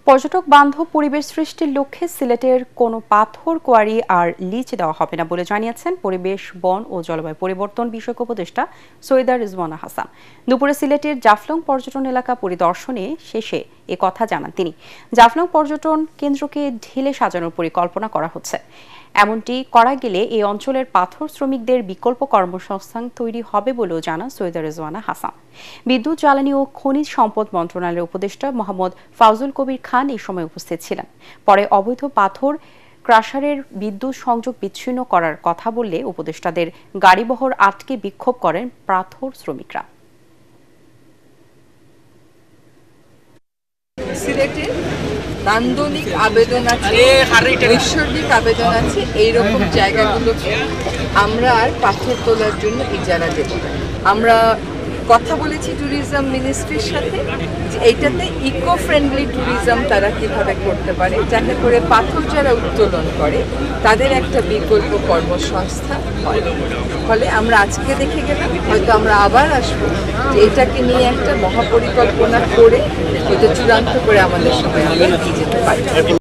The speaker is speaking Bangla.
পর্যটক বান্ধব পরিবেশ সৃষ্টির লক্ষ্যে সিলেটের কোনো পাথর কোয়ারি আর লিজ দেওয়া হবে না বলে জানিয়েছেন পরিবেশ, বন ও জলবায়ু পরিবর্তন বিষয়ক উপদেষ্টা সৈয়দা রিজওয়ানা হাসান। দুপুরে সিলেটের জাফলং পর্যটন এলাকা পরিদর্শনে শেষে এ কথা জানান তিনি। জাফলং পর্যটন কেন্দ্রকে ঢেলে সাজানোর পরিকল্পনা করা হচ্ছে। এমনটি করা গেলে এই অঞ্চলের পাথর শ্রমিকদের বিকল্প কর্মসংস্থান তৈরি হবে বলেও জানান সৈয়দা রিজওয়ানা হাসান। বিদ্যুৎ, জ্বালানি ও খনিজ সম্পদ মন্ত্রণালয়ের উপদেষ্টা মোহাম্মদ ফাউজুল কবির খান এই সময় উপস্থিত ছিলেন। পরে অবৈধ পাথর ক্রাশারের বিদ্যুৎ সংযোগ বিচ্ছিন্ন করার কথা বললে উপদেষ্টাদের গাড়িবহর আটকে বিক্ষোভ করেন পাথর শ্রমিকরা। সিলেটে নান্দনিক আবেদন আছে, নৈসর্গিক আবেদন আছে, এইরকম জায়গাগুলোকে আমরা আর পাথর তোলার জন্য ইজারা দেব। আমরা কথা বলেছি ট্যুরিজম মিনিস্ট্রির সাথে যে এইটাতে ইকো ফ্রেন্ডলি ট্যুরিজম তারা কিভাবে করতে পারে, যাতে করে পাথর যারা উত্তোলন করে তাদের একটা বিকল্প কর্মসংস্থান হয়। ফলে আমরা আজকে দেখে গেলাম, হয়তো আমরা আবার আসবো যে এটাকে নিয়ে একটা মহাপরিকল্পনা করে হয়তো চূড়ান্ত করে আমাদের সবাই আমরা এগিয়ে যেতে পারি।